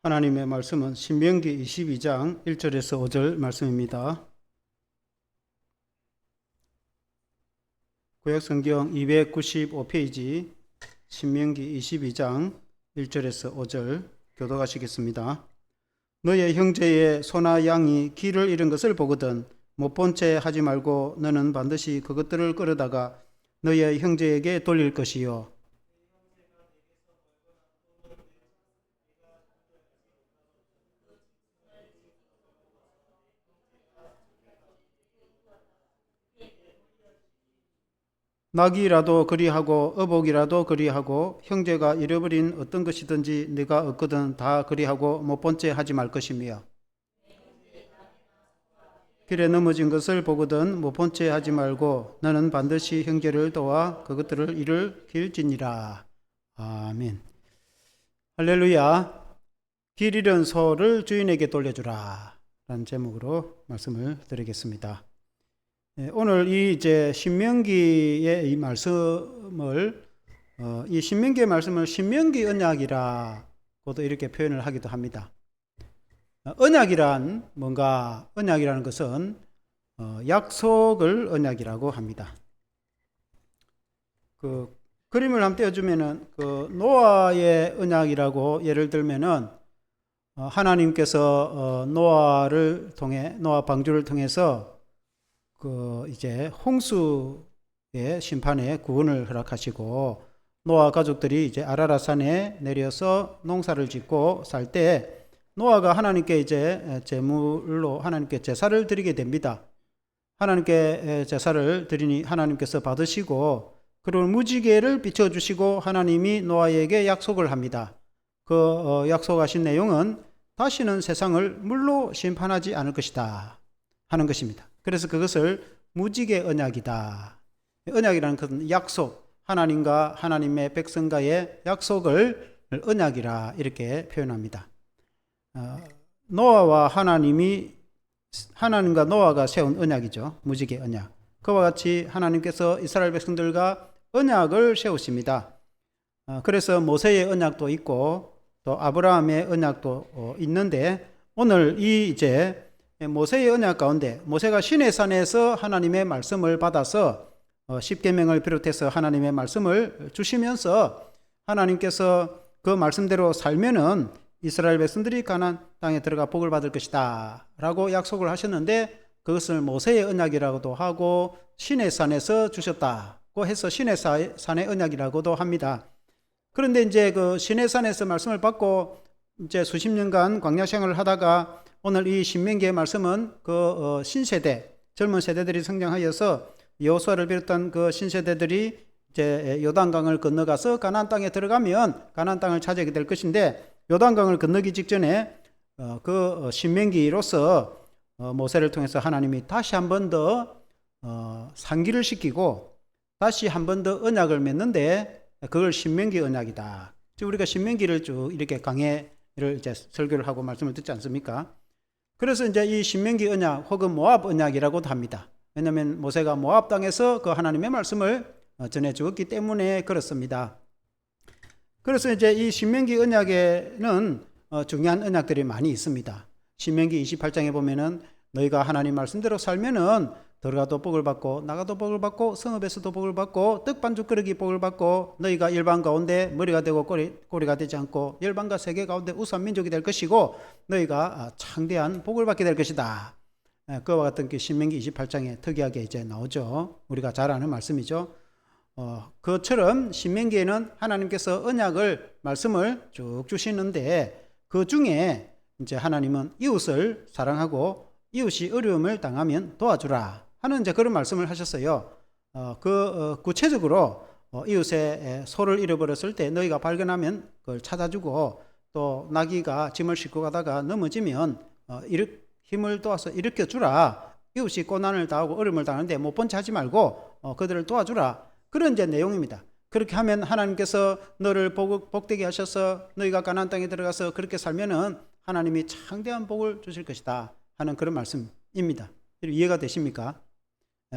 하나님의 말씀은 신명기 22장 1절에서 5절 말씀입니다. 구약성경 295페이지 신명기 22장 1절에서 5절 교독하시겠습니다. 너의 형제의 소나 양이 길을 잃은 것을 보거든 못 본 채 하지 말고 너는 반드시 그것들을 끌어다가 너의 형제에게 돌릴 것이요. 낙이라도 그리하고 어복이라도 그리하고 형제가 잃어버린 어떤 것이든지 네가 얻거든 다 그리하고 못 본 채 하지 말 것이며 길에 넘어진 것을 보거든 못 본 채 하지 말고 너는 반드시 형제를 도와 그것들을 일으킬지니라. 아멘. 할렐루야. 길 잃은 소를 주인에게 돌려주라 라는 제목으로 말씀을 드리겠습니다. 오늘 이 신명기의 이 말씀을 이 신명기의 말씀을 신명기 언약이라고도 이렇게 표현을 하기도 합니다. 언약이란 뭔가 언약이라는 것은 약속을 언약이라고 합니다. 그 그림을 한번 떼어주면은 그 노아의 언약이라고 예를 들면은 하나님께서 노아 방주를 통해서 홍수의 심판에 구원을 허락하시고 노아 가족들이 이제 아라랏산에 내려서 농사를 짓고 살 때 노아가 하나님께 제물로 하나님께 제사를 드리게 됩니다. 하나님께 제사를 드리니 하나님께서 받으시고 그리고 무지개를 비춰주시고 하나님이 노아에게 약속을 합니다. 약속하신 내용은 다시는 세상을 물로 심판하지 않을 것이다 하는 것입니다. 그래서 그것을 무지개 언약이다. 언약이라는 것은 약속, 하나님과 하나님의 백성과의 약속을 언약이라 이렇게 표현합니다. 하나님과 노아가 세운 언약이죠. 무지개 언약. 그와 같이 하나님께서 이스라엘 백성들과 언약을 세우십니다. 그래서 모세의 언약도 있고 또 아브라함의 언약도 있는데 오늘 모세의 언약 가운데 모세가 시내산에서 하나님의 말씀을 받아서 십계명을 비롯해서 하나님의 말씀을 주시면서 하나님께서 그 말씀대로 살면은 이스라엘 백성들이 가나안 땅에 들어가 복을 받을 것이다 라고 약속을 하셨는데 그것을 모세의 언약이라고도 하고 시내산에서 주셨다고 해서 시내산의 언약이라고도 합니다. 그런데 그 시내산에서 말씀을 받고 수십 년간 광야 생활을 하다가 오늘 이 신명기의 말씀은 신세대, 젊은 세대들이 성장하여서 여호수아를 비롯한 그 신세대들이 요단강을 건너가서 가나안 땅에 들어가면 가나안 땅을 차지하게 될 것인데 요단강을 건너기 직전에 신명기로서 모세를 통해서 하나님이 다시 한 번 더 상기를 시키고 다시 한 번 더 언약을 맺는데 그걸 신명기 언약이다. 우리가 신명기를 쭉 이렇게 강해를 설교를 하고 말씀을 듣지 않습니까? 그래서 이 신명기 언약 혹은 모압 언약이라고도 합니다. 왜냐하면 모세가 모압 땅에서 그 하나님의 말씀을 전해 주었기 때문에 그렇습니다. 그래서 이 신명기 언약에는 중요한 언약들이 많이 있습니다. 신명기 28장에 보면은 너희가 하나님 말씀대로 살면은 들어가도 복을 받고 나가도 복을 받고 성읍에서도 복을 받고 떡반죽 그릇이 복을 받고 너희가 열방 가운데 머리가 되고 꼬리가 되지 않고 열방과 세계 가운데 우수한 민족이 될 것이고 너희가 창대한 복을 받게 될 것이다. 그와 같은 신명기 28장에 특이하게 나오죠. 우리가 잘 아는 말씀이죠. 그처럼 신명기에는 하나님께서 말씀을 쭉 주시는데 그 중에 하나님은 이웃을 사랑하고 이웃이 어려움을 당하면 도와주라 하는 그런 말씀을 하셨어요. 구체적으로 이웃의 소를 잃어버렸을 때 너희가 발견하면 그걸 찾아주고 또 나귀가 짐을 싣고 가다가 넘어지면 힘을 도와서 일으켜주라. 이웃이 고난을 당하고 어려움을 당하는데 못 본 채 하지 말고 그들을 도와주라. 그런 내용입니다. 그렇게 하면 하나님께서 너를 복되게 하셔서 너희가 가나안 땅에 들어가서 그렇게 살면은 하나님이 창대한 복을 주실 것이다 하는 그런 말씀입니다. 이해가 되십니까?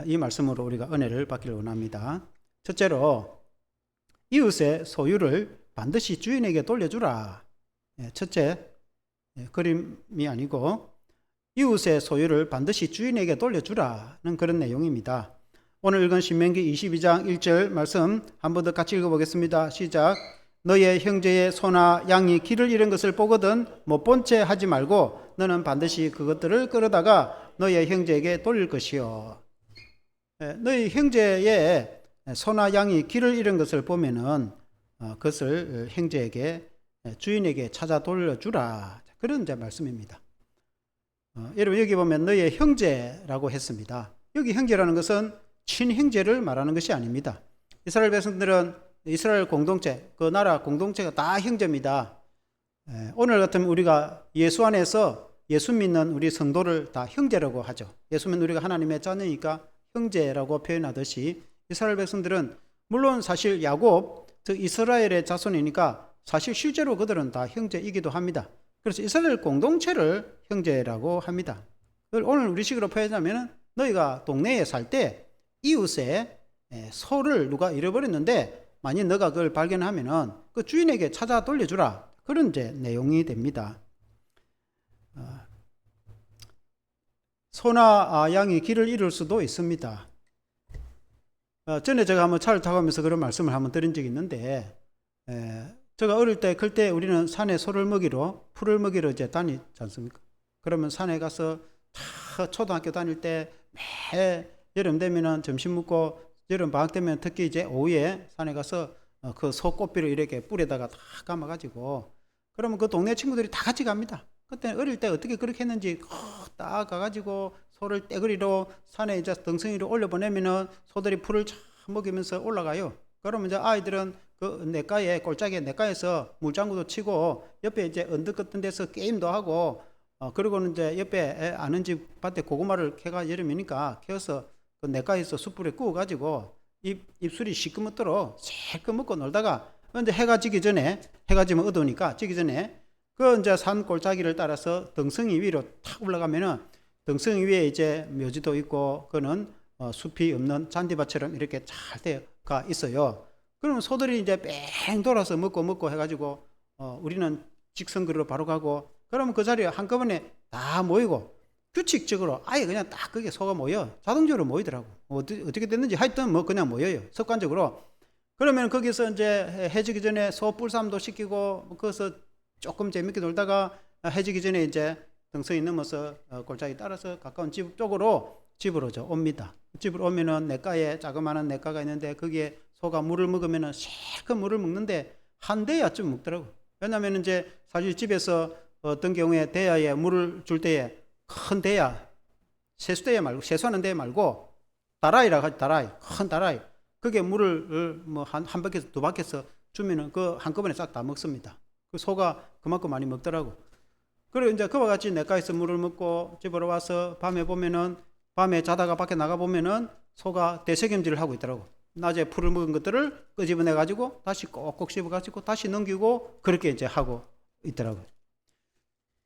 이 말씀으로 우리가 은혜를 받기를 원합니다. 첫째로 이웃의 소유를 반드시 주인에게 돌려주라. 첫째, 그림이 아니고 이웃의 소유를 반드시 주인에게 돌려주라는 그런 내용입니다. 오늘 읽은 신명기 22장 1절 말씀 한 번 더 같이 읽어보겠습니다. 시작. 너의 형제의 소나 양이 길을 잃은 것을 보거든 못 본 채 하지 말고 너는 반드시 그것들을 끌어다가 너의 형제에게 돌릴 것이요. 너희 형제의 소나 양이 길을 잃은 것을 보면은 그것을 형제에게 주인에게 찾아 돌려주라. 그런 이제 말씀입니다. 여러분 여기 보면 너의 형제라고 했습니다. 여기 형제라는 것은 친형제를 말하는 것이 아닙니다. 이스라엘 백성들은 이스라엘 공동체, 그 나라 공동체가 다 형제입니다. 오늘 같으면 우리가 예수 안에서 예수 믿는 우리 성도를 다 형제라고 하죠. 예수 믿는 우리가 하나님의 자녀니까 형제라고 표현하듯이 이스라엘 백성들은 물론 사실 야곱, 즉 이스라엘의 자손이니까 사실 실제로 그들은 다 형제이기도 합니다. 그래서 이스라엘 공동체를 형제라고 합니다. 오늘 우리식으로 표현하면 너희가 동네에 살 때 이웃의 소를 누가 잃어버렸는데 만약 너가 그걸 발견하면은 그 주인에게 찾아 돌려주라. 그런 이제 내용이 됩니다. 소나 양이 길을 잃을 수도 있습니다. 전에 제가 한번 차를 타고 가면서 그런 말씀을 한번 드린 적이 있는데, 제가 어릴 때, 클 때 우리는 산에 소를 먹이러, 풀을 먹이러 이제 다니지 않습니까? 그러면 산에 가서 다 초등학교 다닐 때 매 여름 되면은 점심 먹고 여름 방학 되면 특히 이제 오후에 산에 가서 그 소 꽃비를 이렇게 뿔에다가 다 감아가지고 그러면 그 동네 친구들이 다 같이 갑니다. 그때 어릴 때 어떻게 그렇게 했는지 딱 가가지고 소를 떼거리로 산에 이제 덩성이로 올려보내면은 소들이 풀을 참 먹이면서 올라가요. 그러면 이제 아이들은 그 냇가에 골짜기 냇가에서 물장구도 치고 옆에 이제 언덕 같은 데서 게임도 하고 그리고는 이제 옆에 아는 집 밭에 고구마를 캐가 여름이니까 캐어서 그 냇가에서 숯불에 구워가지고 입술이 시꺼멓도록 실컷 먹고 놀다가 이제 해가 지기 전에 해가 지면 어두우니까 지기 전에 그 이제 산 골짜기를 따라서 덩성이 위로 탁 올라가면은 덩성이 위에 이제 묘지도 있고 그는 숲이 없는 잔디밭처럼 이렇게 잘 되어가 있어요. 그러면 소들이 이제 뺑 돌아서 먹고 해가지고 우리는 직선거리로 바로 가고 그러면 그 자리에 한꺼번에 다 모이고 규칙적으로 아예 그냥 딱 그게 소가 모여 자동적으로 모이더라고. 어떻게 됐는지 하여튼 뭐 그냥 모여요. 습관적으로. 그러면 거기서 이제 해지기 전에 소 뿔쌈도 시키고 거기서 조금 재밌게 놀다가 해지기 전에 이제 덩성이 넘어서 골짜기 따라서 가까운 집 쪽으로 집으로 옵니다. 집으로 오면은 냇가에 자그마한 냇가가 있는데 거기에 소가 물을 먹으면은 실컷 물을 먹는데 한 대야쯤 먹더라고. 왜냐면 이제 사실 집에서 어떤 경우에 대야에 물을 줄 때에 큰 대야, 세수대야 말고 세수하는 대 말고 다라이라고 하지. 다라이, 큰 다라이. 그게 물을 뭐 한 바퀴에서 두 바퀴에서 주면은 그 한꺼번에 싹 다 먹습니다. 그 소가 그만큼 많이 먹더라고. 그리고 이제 그와 같이 냇가에서 물을 먹고 집으로 와서 밤에 보면은 밤에 자다가 밖에 나가 보면은 소가 대책임질을 하고 있더라고. 낮에 풀을 먹은 것들을 끄집어내 가지고 다시 꼭꼭 씹어 가지고 다시 넘기고 그렇게 이제 하고 있더라고요.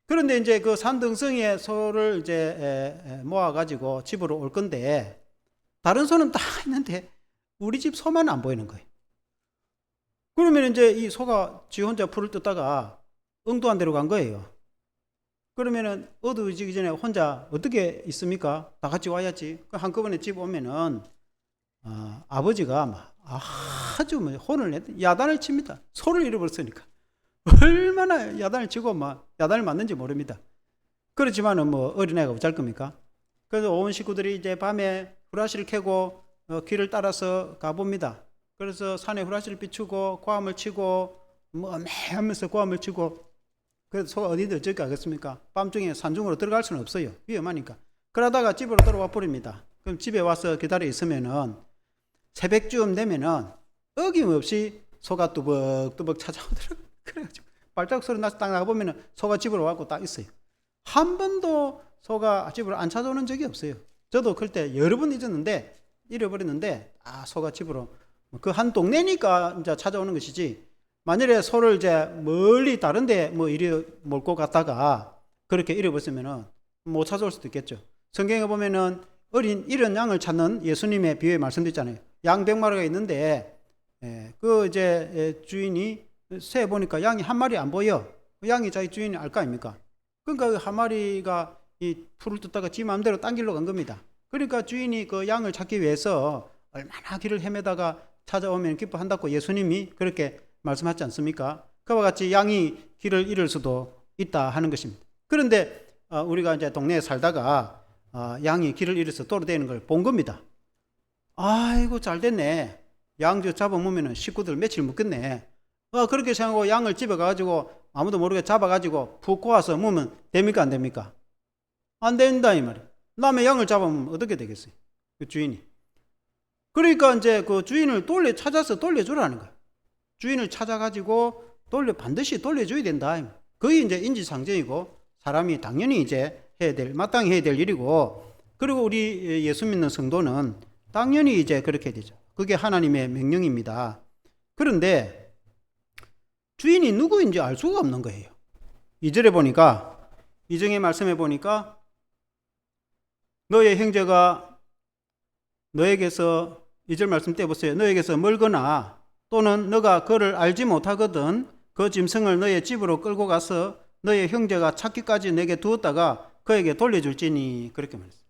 그런데 이제 그 산등성이의 소를 이제 모아 가지고 집으로 올 건데 다른 소는 다 있는데 우리 집 소만 안 보이는 거예요. 그러면 이제 이 소가 지 혼자 풀을 뜯다가 엉뚱한 데로 간 거예요. 그러면은 어두워지기 전에 혼자 어떻게 있습니까? 다 같이 와야지. 한꺼번에 집 오면은 아버지가 막 아주 혼을 내 야단을 칩니다. 소를 잃어버렸으니까. 얼마나 야단을 치고 막 야단을 맞는지 모릅니다. 그렇지만은 뭐 어린애가 어쩔 겁니까? 그래서 온 식구들이 이제 밤에 후라시를 켜고 길을 따라서 가봅니다. 그래서 산에 후라시를 비추고 고함을 치고 뭐 하면서 고함을 치고 그래서 소가 어디든 어쩔 게 하겠습니까? 밤중에 산중으로 들어갈 수는 없어요. 위험하니까. 그러다가 집으로 돌아와 버립니다. 그럼 집에 와서 기다려 있으면은 새벽쯤 되면은 어김없이 소가 뚜벅뚜벅 찾아오더라고요. 그래가지고 발자국 소리 나서 딱 나가보면은 소가 집으로 와고 딱 있어요. 한 번도 소가 집으로 안 찾아오는 적이 없어요. 저도 클 때 여러 번 잃어버렸는데 소가 집으로 그 한 동네니까 이제 찾아오는 것이지. 만일에 소를 이제 멀리 다른데 뭐 이리 몰고 갔다가 그렇게 잃어버렸으면은 못 찾아올 수도 있겠죠. 성경에 보면은 잃은 양을 찾는 예수님의 비유에 말씀도 있잖아요. 양 100마리가 있는데 그 이제 주인이 새 보니까 양이 한 마리 안 보여. 양이 자기 주인이 알 거 아닙니까? 그러니까 한 마리가 이 풀을 뜯다가 지 마음대로 딴 길로 간 겁니다. 그러니까 주인이 그 양을 찾기 위해서 얼마나 길을 헤매다가 찾아오면 기뻐한다고 예수님이 그렇게 말씀하지 않습니까? 그와 같이 양이 길을 잃을 수도 있다 하는 것입니다. 그런데 우리가 이제 동네에 살다가 양이 길을 잃어서 도로되는 걸 본 겁니다. 아이고 잘 됐네. 양 저 잡아먹으면 식구들 며칠 묵겠네. 그렇게 생각하고 양을 집에 가가지고 아무도 모르게 잡아가지고 푹 고아서 먹으면 됩니까 안 됩니까? 안 된다 이 말이에요. 남의 양을 잡아먹으면 어떻게 되겠어요? 그 주인이. 그러니까 이제 그 주인을 찾아서 돌려주라는 거예요. 주인을 찾아가지고 반드시 돌려줘야 된다. 그게 이제 인지상정이고 사람이 당연히 이제 마땅히 해야 될 일이고, 그리고 우리 예수 믿는 성도는 당연히 이제 그렇게 되죠. 그게 하나님의 명령입니다. 그런데 주인이 누구인지 알 수가 없는 거예요. 2절에 보니까, 2절의 말씀에 보니까 너의 형제가 너에게서, 2절 말씀 떼보세요. 너에게서 멀거나 또는 너가 그를 알지 못하거든 그 짐승을 너의 집으로 끌고 가서 너의 형제가 찾기까지 내게 두었다가 그에게 돌려줄지니, 그렇게 말했어요.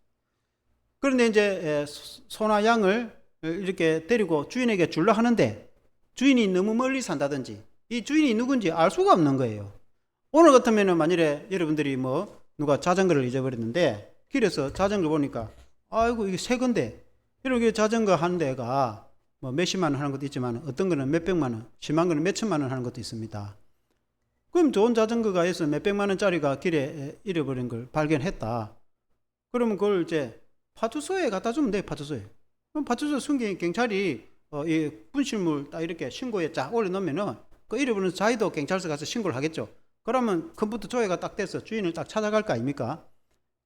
그런데 이제 소나 양을 이렇게 데리고 주인에게 줄라 하는데 주인이 너무 멀리 산다든지 이 주인이 누군지 알 수가 없는 거예요. 오늘 같으면 만일에 여러분들이 누가 자전거를 잊어버렸는데 길에서 자전거 보니까 아이고 이게 새 건데, 이렇게 자전거 한 대가 몇십만 원 하는 것도 있지만 어떤 거는 몇백만 원, 심한 거는 몇천만 원 하는 것도 있습니다. 그럼 좋은 자전거가 해서 몇백만 원짜리가 길에 잃어버린 걸 발견했다. 그러면 그걸 이제 파출소에 갖다 주면 돼. 파출소에. 그럼 파출소 순경 경찰이 이 분실물 딱 이렇게 신고에 쫙 올려놓으면은 그 잃어버린 자기도 경찰서 가서 신고를 하겠죠. 그러면 컴퓨터 조회가 딱 돼서 주인을 딱 찾아갈 거 아닙니까?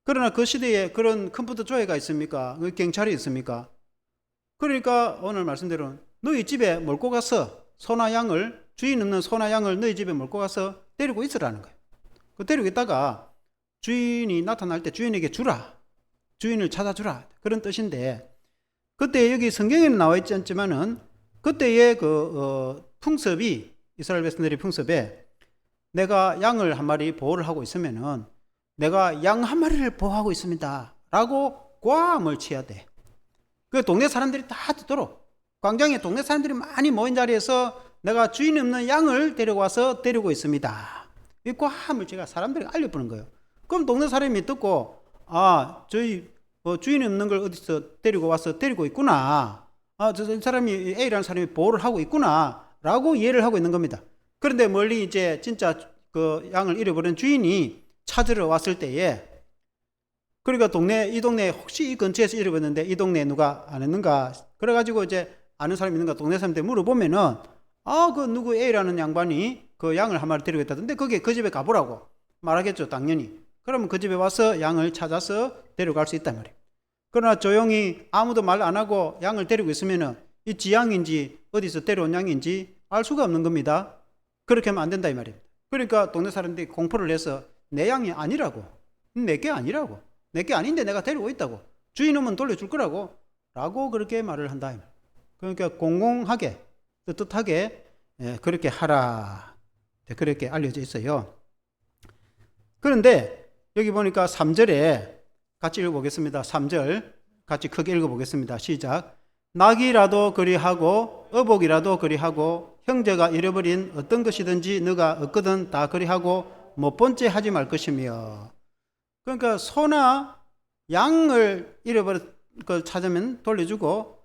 그러나 그 시대에 그런 컴퓨터 조회가 있습니까? 경찰이 있습니까? 그러니까 오늘 말씀대로 너희 집에 몰고 가서 소나 양을, 주인 없는 소나 양을 너희 집에 몰고 가서 데리고 있으라는 거예요. 그 데리고 있다가 주인이 나타날 때 주인에게 주라. 주인을 찾아주라. 그런 뜻인데, 그때 여기 성경에는 나와 있지 않지만은 그때의 풍습이, 이스라엘 백성들의 풍습에 내가 양을 한 마리 보호를 하고 있으면은 내가 양 한 마리를 보호하고 있습니다 라고 꽝을 쳐야 돼. 그 동네 사람들이 다 듣도록, 광장에 동네 사람들이 많이 모인 자리에서 내가 주인 없는 양을 데리고 와서 데리고 있습니다, 이 꽝을 제가 사람들에게 알려주는 거예요. 그럼 동네 사람이 듣고 저희 주인 없는 걸 어디서 데리고 와서 데리고 있구나, 저 사람이 A라는 사람이 보호를 하고 있구나 라고 이해를 하고 있는 겁니다. 그런데 멀리 이제 진짜 그 양을 잃어버린 주인이 찾으러 왔을 때에, 그러니까 이 동네에 혹시 이 근처에서 잃어버렸는데 이 동네에 누가 안 했는가, 그래가지고 이제 아는 사람이 있는가 동네 사람한테 물어보면은 그 누구 A라는 양반이 그 양을 한 마리 데리고 있다던데 거기에 그 집에 가보라고 말하겠죠, 당연히. 그러면 그 집에 와서 양을 찾아서 데려갈 수 있단 말이에요. 그러나 조용히 아무도 말 안 하고 양을 데리고 있으면은 이 지 양인지 어디서 데려온 양인지 알 수가 없는 겁니다. 그렇게 하면 안 된다 이 말입니다. 그러니까 동네 사람들이 공포를 해서 내 양이 아니라고, 내게 아니라고, 내게 아닌데 내가 데리고 있다고, 주인 오면 돌려줄 거라고 라고 그렇게 말을 한다. 그러니까 공공하게 떳떳하게 그렇게 하라, 그렇게 알려져 있어요. 그런데 여기 보니까 3절에 같이 읽어보겠습니다. 3절 같이 크게 읽어보겠습니다. 시작. 낙이라도 그리하고 어복이라도 그리하고 형제가 잃어버린 어떤 것이든지 너가 얻거든 다 그리하고 못 번째 하지 말 것이며. 그러니까 소나 양을 잃어버린 걸 찾으면 돌려주고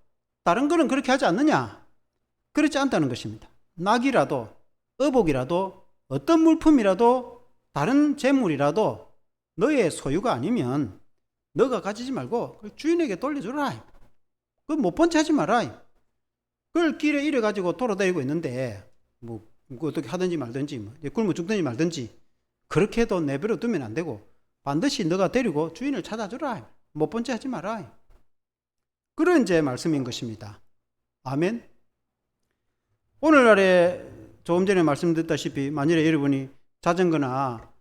다른 거는 그렇게 하지 않느냐? 그렇지 않다는 것입니다. 낙이라도 어복이라도 어떤 물품이라도 다른 재물이라도 너의 소유가 아니면 너가 가지지 말고 주인에게 돌려주라. 그걸 못 본 채 하지 마라. 그걸 길에 잃어가지고 돌아다니고 있는데 어떻게 하든지 말든지 굶어 죽든지 말든지 그렇게 해도 내버려 두면 안 되고 반드시 너가 데리고 주인을 찾아주라. 못 본 채 하지 마라. 그런 이제 말씀인 것입니다. 아멘. 오늘날에 조금 전에 말씀드렸다시피 만일에 여러분이 자전거나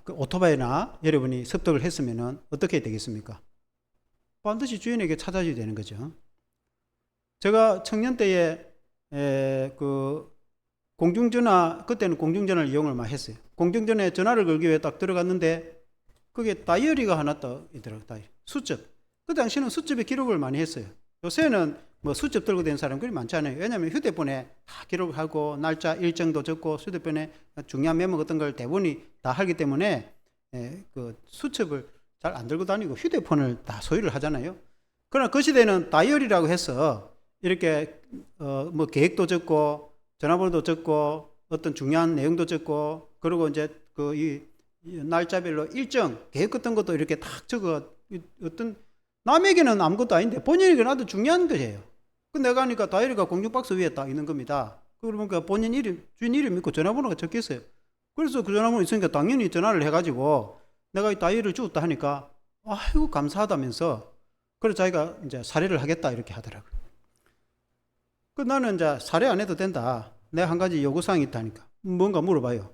그 오토바이나 여러분이 습득을 했으면 어떻게 되겠습니까? 반드시 주인에게 찾아줘야 되는 거죠. 제가 청년 때에 그 공중전화, 그때는 공중전화를 이용을 많이 했어요. 공중전화에 전화를 걸기 위해 딱 들어갔는데 그게 다이어리가 하나 딱 있더라고요. 다이어리. 수첩. 그 당시에는 수첩에 기록을 많이 했어요. 요새는 뭐 수첩 들고 다니는 사람들이 많지 않아요. 왜냐하면 휴대폰에 다 기록하고 날짜 일정도 적고 휴대폰에 중요한 메모 같은 걸 대부분이 다 하기 때문에 그 수첩을 잘 안 들고 다니고 휴대폰을 다 소유를 하잖아요. 그러나 그 시대는 다이어리라고 해서 이렇게 뭐 계획도 적고 전화번호도 적고 어떤 중요한 내용도 적고 그리고 이제 그 이 날짜별로 일정 계획 같은 것도 이렇게 딱 적어 어떤 남에게는 아무것도 아닌데 본인에게는 아주 중요한 거예요. 그 내가 하니까 다이어리가 공중박스 위에 딱 있는 겁니다. 그러니까 본인 이름, 주인 이름 있고 전화번호가 적혀 있어요. 그래서 그 전화번호 있으니까 당연히 전화를 해가지고 내가 이 다이어리를 주었다 하니까 아이고 감사하다면서 그래서 자기가 이제 사례를 하겠다 이렇게 하더라고요. 그 나는 이제 사례 안 해도 된다. 내가 한 가지 요구사항이 있다니까. 뭔가 물어봐요.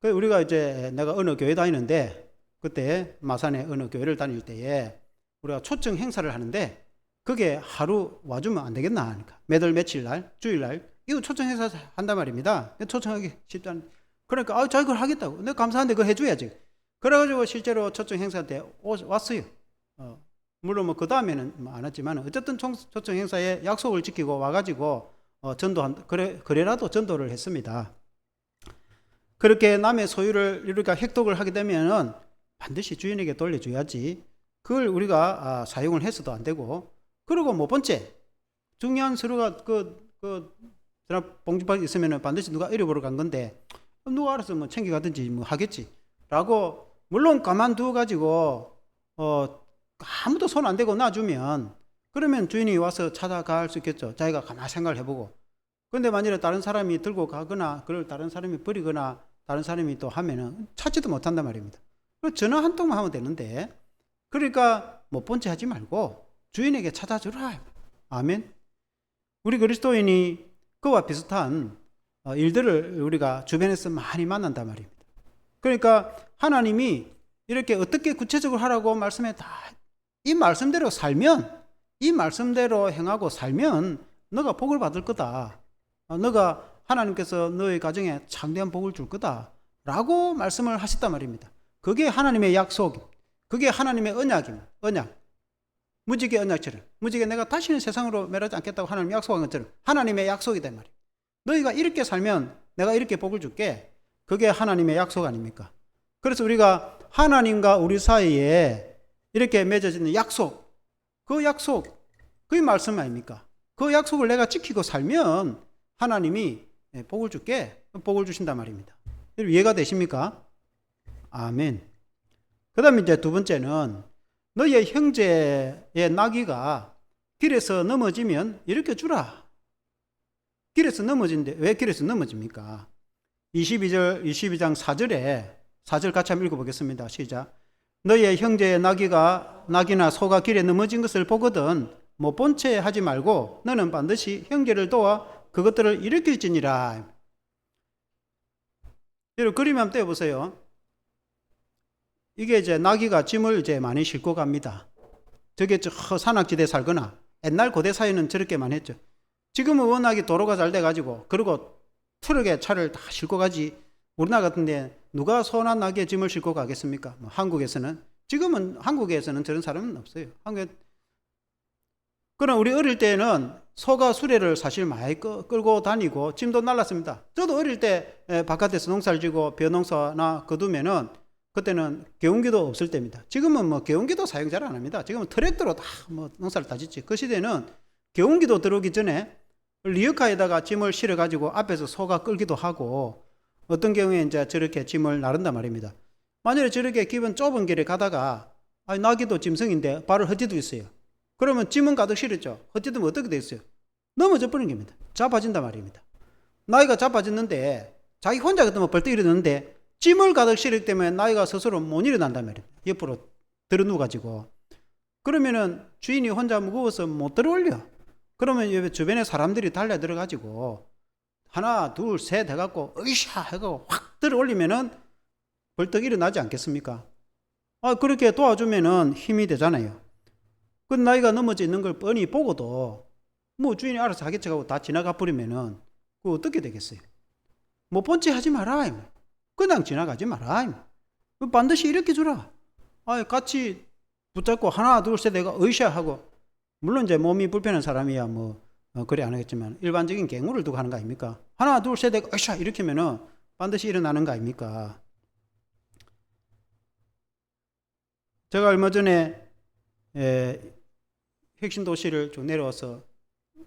그 우리가 이제 내가 어느 교회 다니는데 그때 마산에 어느 교회를 다닐 때에 우리가 초청 행사를 하는데 그게 하루 와주면 안 되겠나 하니까 매달 며칠 날 주일날 이거 초청 행사 한단 말입니다. 초청하기 쉽지 않. 그러니까 자기 그걸 하겠다고. 내가 감사한데 그거 해줘야지. 그래가지고 실제로 초청 행사 때 왔어요. 물론 뭐 그 다음에는 안 왔지만 어쨌든 초청 행사에 약속을 지키고 와가지고 전도한 그래라도 전도를 했습니다. 그렇게 남의 소유를 우리가 획득을 하게 되면은 반드시 주인에게 돌려줘야지. 그걸 우리가 사용을 해서도 안 되고. 그리고 뭐 번째 중요한 서류가 봉지박이 있으면은 반드시 누가 잃어버려 간 건데 누가 알아서 뭐 챙겨가든지 뭐 하겠지라고 물론 가만두어 가지고 아무도 손 안 대고 놔주면 그러면 주인이 와서 찾아갈 수 있겠죠. 자기가 가만히 생각을 해보고. 근데 만약에 다른 사람이 들고 가거나 그걸 다른 사람이 버리거나 다른 사람이 또 하면은 찾지도 못한단 말입니다. 전화 한 통만 하면 되는데 그러니까 못 본 채 하지 말고 주인에게 찾아주라. 아멘. 우리 그리스도인이 그와 비슷한 일들을 우리가 주변에서 많이 만난단 말입니다. 그러니까 하나님이 이렇게 어떻게 구체적으로 하라고 말씀에 다 이 말씀대로 살면 이 말씀대로 행하고 살면 너가 복을 받을 거다. 너가 하나님께서 너의 가정에 창대한 복을 줄 거다 라고 말씀을 하셨단 말입니다. 그게 하나님의 약속, 그게 하나님의 언약입니다. 언약. 무지개 언약처럼 무지개 내가 다시는 세상으로 멸하지 않겠다고 하나님 약속한 것처럼 하나님의 약속이다 말이에요. 너희가 이렇게 살면 내가 이렇게 복을 줄게. 그게 하나님의 약속 아닙니까? 그래서 우리가 하나님과 우리 사이에 이렇게 맺어지는 약속, 그 약속, 그게 말씀 아닙니까? 그 약속을 내가 지키고 살면 하나님이 복을 줄게, 복을 주신단 말입니다. 이해가 되십니까? 아멘. 그 다음에 이제 두 번째는 너의 형제의 나귀가 길에서 넘어지면 일으켜 주라. 길에서 넘어진데 왜 길에서 넘어집니까? 22장 4절에 4절 같이 한번 읽어보겠습니다. 시작. 너의 형제의 나귀나 소가 길에 넘어진 것을 보거든 못 본 채 하지 말고 너는 반드시 형제를 도와 그것들을 일으킬지니라. 여러분 그림 한번 떼어보세요. 이게 이제 나귀가 짐을 이제 많이 싣고 갑니다. 저게 저 산악지대에 살거나 옛날 고대 사회는 저렇게 많이 했죠. 지금은 워낙에 도로가 잘 돼가지고 그리고 트럭에 차를 다 싣고 가지. 우리나라 같은데 누가 소나 나귀의 짐을 싣고 가겠습니까? 뭐 한국에서는 지금은 한국에서는 저런 사람은 없어요. 그러나 우리 어릴 때는 소가 수레를 사실 많이 끌고 다니고 짐도 날랐습니다. 저도 어릴 때 바깥에서 농사를 지고 벼농사나 거두면은 그때는 개운기도 없을 때입니다. 지금은 뭐 개운기도 사용 잘 안 합니다. 지금은 트랙터로 다 뭐 농사를 다 짓지. 그 시대는 개운기도 들어오기 전에 리어카에다가 짐을 실어 가지고 앞에서 소가 끌기도 하고 어떤 경우에 이제 저렇게 짐을 나른단 말입니다. 만약에 저렇게 기분 좁은 길에 가다가 나귀도 짐승인데 발을 헛디디고 있어요. 그러면 짐은 가득 실었죠. 헛디디면 어떻게 되겠어요? 넘어져 버린 겁니다. 자빠진단 말입니다. 나귀가 자빠졌는데 자기 혼자 같으면 벌떡 일어났는데 짐을 가득 실었기 때문에 나귀가 스스로 못 일어난단 말이에요. 옆으로 들어 누워가지고. 그러면은 주인이 혼자 무거워서 못 들어 올려. 그러면 주변에 사람들이 달려 들어가지고 하나, 둘, 셋 해갖고 으쌰 해갖고 확 들어 올리면은 벌떡 일어나지 않겠습니까? 그렇게 도와주면은 힘이 되잖아요. 그 나이가 넘어져 있는 걸 뻔히 보고도 뭐 주인이 알아서 하겠지 하고 다 지나가 버리면은 그거 어떻게 되겠어요? 못 본 체 하지 마라. 그냥 지나가지 마라. 반드시 이렇게 주라. 같이 붙잡고 하나 둘 셋 내가 으쌰 하고, 물론 이제 몸이 불편한 사람이야 그래 안 하겠지만 일반적인 경우를 두고 하는 거 아닙니까? 하나 둘 셋 내가 으쌰 이렇게 하면은 반드시 일어나는 거 아닙니까? 제가 얼마 전에 핵심 도시를 쭉 내려와서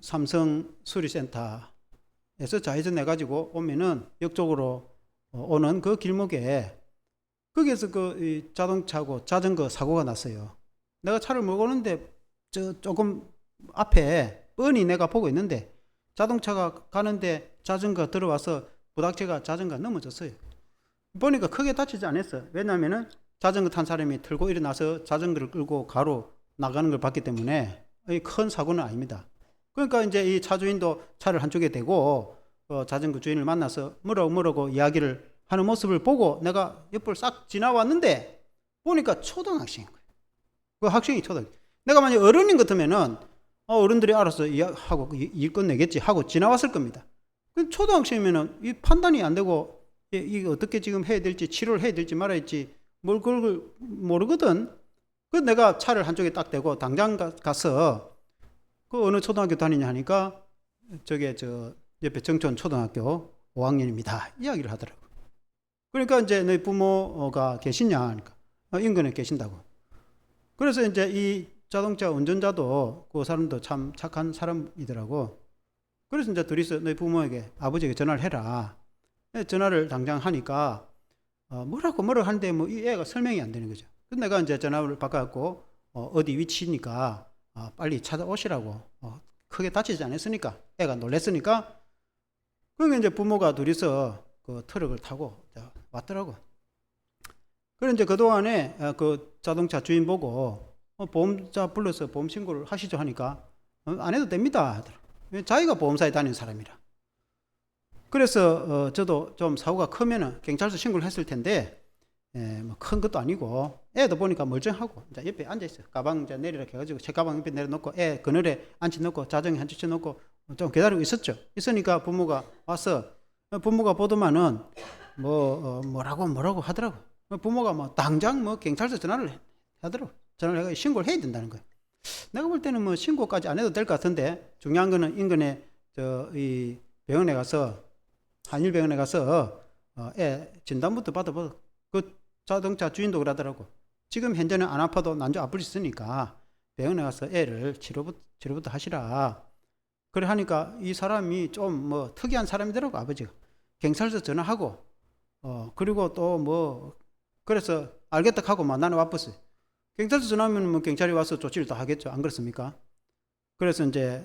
삼성 수리센터에서 좌회전 해가지고 오면은 역쪽으로 오는 그 길목에, 거기에서 그 자동차고 자전거 사고가 났어요. 내가 차를 몰고 오는데 조금 앞에 뻔히 내가 보고 있는데 자동차가 가는데 자전거가 들어와서 부닥쳐가 자전거가 넘어졌어요. 보니까 크게 다치지 않았어요. 왜냐하면은 자전거 탄 사람이 들고 일어나서 자전거를 끌고 가로 나가는 걸 봤기 때문에 큰 사고는 아닙니다. 그러니까 이제 이 차주인도 차를 한쪽에 대고 자전거 주인을 만나서 뭐라고 이야기를 하는 모습을 보고 내가 옆을 싹 지나왔는데 보니까 초등학생인 거예요. 그 학생이 초등학생. 내가 만약 어른인 것 같으면은 어른들이 알아서 하고 일 끝내겠지 하고 지나왔을 겁니다. 초등학생이면은 이 판단이 안 되고 이게 어떻게 지금 해야 될지, 치료를 해야 될지 말아야 할지 뭘 그걸 모르거든. 그 내가 차를 한쪽에 딱 대고 당장 가서 그 어느 초등학교 다니냐 하니까 저게 옆에 정촌 초등학교 5학년입니다 이야기를 하더라고. 그러니까 이제 너희 부모가 계시냐 하니까 인근에 계신다고. 그래서 이제 이 자동차 운전자도 그 사람도 참 착한 사람이더라고. 그래서 이제 둘이서 너희 부모에게, 아버지에게 전화를 해라. 전화를 당장 하니까 뭐라고 하는데 이 애가 설명이 안 되는 거죠. 그래서 내가 이제 전화를 바꿔갖고 어디 위치니까 빨리 찾아오시라고, 크게 다치지 않았으니까, 애가 놀랬으니까. 그러니까 이제 부모가 둘이서 그 트럭을 타고 왔더라고. 그래 이제 그동안에 그 자동차 주인 보고 보험자 불러서 보험 신고를 하시죠 하니까 안 해도 됩니다 하더라고. 자기가 보험사에 다니는 사람이라. 그래서 저도 좀 사고가 크면은 경찰서 신고를 했을 텐데 큰 것도 아니고, 애도 보니까 멀쩡하고 이제 옆에 앉아 있어요. 가방 이제 내리라 해가지고 제 가방 옆에 내려놓고 애 그늘에 앉혀놓고 자전거에 앉혀놓고 좀 기다리고 있었죠. 있으니까 부모가 와서, 부모가 보더만은 뭐라고 하더라고. 부모가 당장 경찰서 전화를 하더라고. 전화를 해가 신고를 해야 된다는 거예요. 내가 볼 때는 신고까지 안 해도 될 것 같은데, 중요한 거는 인근에 이 병원에 가서, 한일병원에 가서 애 진단부터 받아보고. 그 자동차 주인도 그러더라고. 지금 현재는 안 아파도 난조 아플 수 있으니까 병원에 가서 애를 치료부터 하시라. 그래 하니까 이 사람이 좀 특이한 사람이더라고. 아버지가 경찰서 전화하고 그리고 또 그래서 알겠다 하고 나는 와봤어요. 경찰서 전화하면 경찰이 와서 조치를 다 하겠죠. 안 그렇습니까? 그래서 이제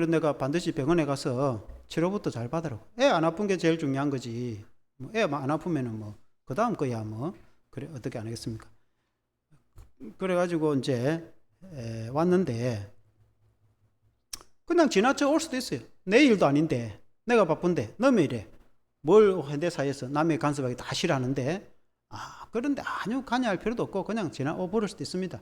내가 반드시 병원에 가서 치료부터 잘 받으라고. 애 안 아픈 게 제일 중요한 거지. 애만 안 아프면은 그 다음 거야 그래 어떻게 안 하겠습니까? 그래가지고 이제 왔는데 그냥 지나쳐 올 수도 있어요. 내 일도 아닌데, 내가 바쁜데 너무 이래. 뭘 현대사회에서 남의 간섭하기 다 싫어하는데, 그런데 아니요 관여할 필요도 없고 그냥 지나오 버릴 수도 있습니다.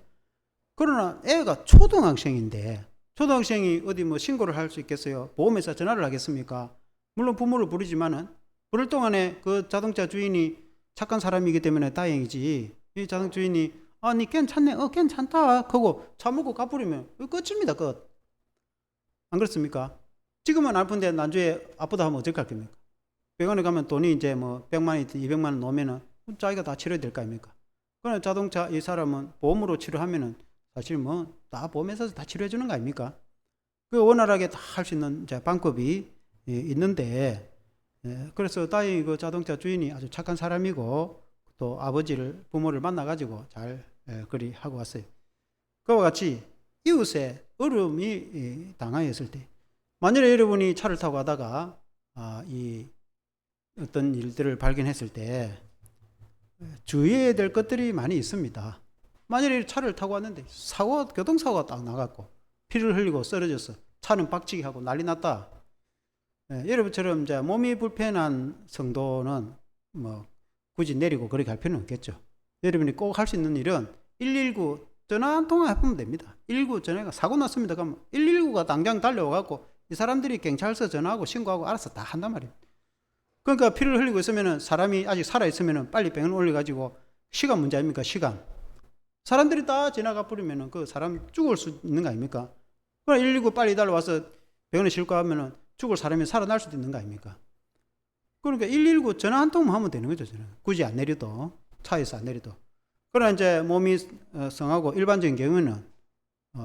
그러나 애가 초등학생인데, 초등학생이 어디 신고를 할 수 있겠어요? 보험회사 전화를 하겠습니까? 물론 부모를 부르지만은 부를 동안에 그 자동차 주인이 착한 사람이기 때문에 다행이지, 이 자동차 주인이 니 괜찮네, 괜찮다 하고 차 먹고 가버리면 끝입니다. 끝. 안 그렇습니까? 지금은 아픈데 나중에 아프다 하면 어떻게 할 겁니까? 병원에 가면 돈이 이제 100만 원이든 200만 원 놓으면은 자기가 다 치료해야 될 거 아닙니까? 그러나 자동차 이 사람은 보험으로 치료하면은 사실 다 보험회사에서 다 치료해 주는 거 아닙니까? 그 원활하게 다 할 수 있는 이제 방법이 있는데, 그래서 다행히 그 자동차 주인이 아주 착한 사람이고 또 부모를 만나가지고 잘 그리 하고 왔어요. 그와 같이 이웃에 어려움이 당하였을 때, 만약에 여러분이 차를 타고 가다가 이 어떤 일들을 발견했을 때 주의해야 될 것들이 많이 있습니다. 만약에 차를 타고 왔는데 교통사고가 딱 나갔고 피를 흘리고 쓰러졌어. 차는 박치기 하고 난리 났다. 여러분처럼 이제 몸이 불편한 성도는 굳이 내리고 그렇게 할 필요는 없겠죠. 여러분이 꼭 할 수 있는 일은 119 전화 한 통화 해보면 됩니다. 119 전화가 사고 났습니다. 그러면 119가 당장 달려와갖고 이 사람들이 경찰서 전화하고 신고하고 알아서 다 한단 말이에요. 그러니까 피를 흘리고 있으면은 사람이 아직 살아 있으면은 빨리 병을 올려가지고 시간 문제 아닙니까? 시간. 사람들이 다 지나가 버리면은 그 사람 죽을 수 있는 거 아닙니까? 그럼 119 빨리 달려와서 병원에 실고 하면은 죽을 사람이 살아날 수도 있는 거 아닙니까? 그러니까 119 전화 한 통만 하면 되는 거죠. 저는. 굳이 안 내려도, 차에서 안 내려도. 그러나 이제 몸이 성하고 일반적인 경우는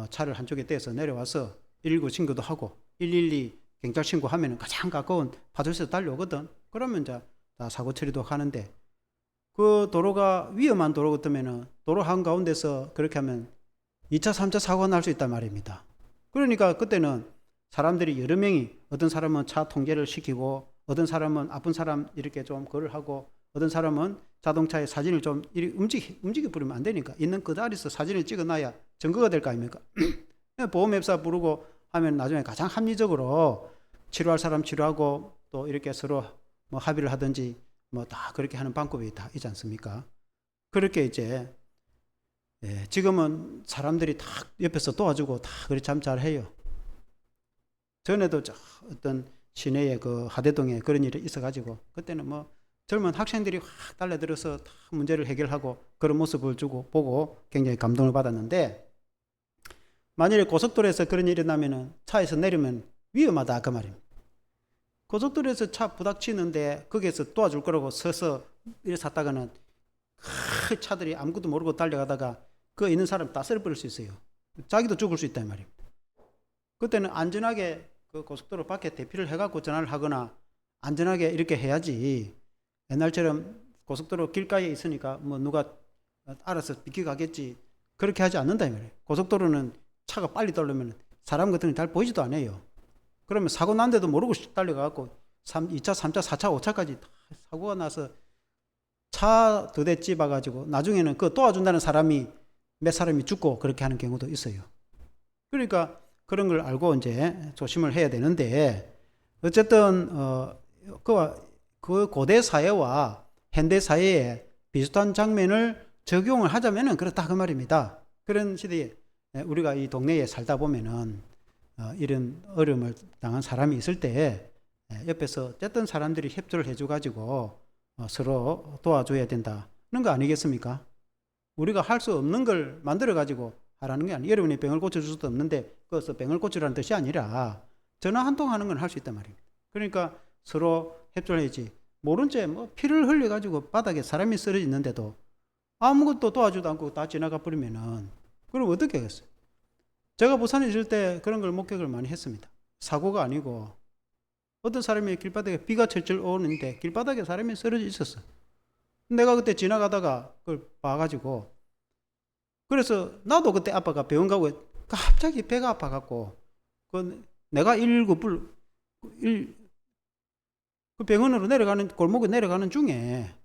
차를 한쪽에 떼서 내려와서 119 신고도 하고 112 경찰 신고하면 가장 가까운 파출소에 달려오거든. 그러면 이제 다 사고 처리도 하는데, 그 도로가 위험한 도로 같으면은 도로 한가운데서 그렇게 하면 2차, 3차 사고가 날 수 있단 말입니다. 그러니까 그때는 사람들이 여러 명이, 어떤 사람은 차 통제를 시키고, 어떤 사람은 아픈 사람 이렇게 좀 걸을 하고, 어떤 사람은 자동차에 사진을 좀 움직여 버리면 안 되니까 있는 그 자리에서 사진을 찍어 놔야 증거가 될 거 아닙니까? 보험회사 부르고 하면 나중에 가장 합리적으로 치료할 사람 치료하고, 또 이렇게 서로 뭐 합의를 하든지 뭐 다 그렇게 하는 방법이 다 있지 않습니까? 그렇게 이제 지금은 사람들이 다 옆에서 도와주고 다 그렇게 참 잘해요. 전에도 어떤 시내에 그 하대동에 그런 일이 있어가지고, 그때는 뭐 젊은 학생들이 확 달려들어서 다 문제를 해결하고 그런 모습을 보고 굉장히 감동을 받았는데, 만일에 고속도로에서 그런 일이 나면은 차에서 내리면 위험하다 그 말입니다. 고속도로에서 차 부닥치는데 거기에서 도와줄 거라고 서서 이래 샀다가는 큰 차들이 아무것도 모르고 달려가다가 그 있는 사람 다 썰어버릴 수 있어요. 자기도 죽을 수 있단 말입니다. 그때는 안전하게 그 고속도로 밖에 대피를 해갖고 전화를 하거나 안전하게 이렇게 해야지, 옛날처럼 고속도로 길가에 있으니까 뭐 누가 알아서 비켜가겠지 그렇게 하지 않는다 이 말이에요. 고속도로는 차가 빨리 떨려면 사람 같은 게 잘 보이지도 않아요. 그러면 사고 난데도 모르고 달려가갖고 2차, 3차, 4차, 5차까지 사고가 나서 차 2대 찝어가지고 나중에는 그 도와준다는 사람이 몇 사람이 죽고 그렇게 하는 경우도 있어요. 그러니까 그런 걸 알고 이제 조심을 해야 되는데, 어쨌든 그 고대 사회와 현대 사회에 비슷한 장면을 적용을 하자면은 그렇다 그 말입니다. 그런 시대에 우리가 이 동네에 살다 보면은 이런 어려움을 당한 사람이 있을 때 옆에서 어쨌든 사람들이 협조를 해줘가지고 서로 도와줘야 된다는 거 아니겠습니까? 우리가 할 수 없는 걸 만들어가지고 하라는 게 아니에요. 여러분이 병을 고쳐줄 수도 없는데 그것을 병을 고치라는 뜻이 아니라 전화 한 통 하는 건 할 수 있단 말입니다. 그러니까 서로 협조를 해야지. 모른 채 뭐 피를 흘려가지고 바닥에 사람이 쓰러지는데도 아무것도 도와주도 않고 다 지나가 버리면은 그럼 어떻게 하겠어요? 제가 부산에 있을 때 그런 걸 목격을 많이 했습니다. 사고가 아니고 어떤 사람이 길바닥에 비가 철철 오는데 길바닥에 사람이 쓰러져 있었어. 내가 그때 지나가다가 그걸 봐가지고, 그래서 나도 그때 아빠가 병원 가고 갑자기 배가 아파갖고 내가 119 그 병원으로 내려가는 골목에 내려가는 중에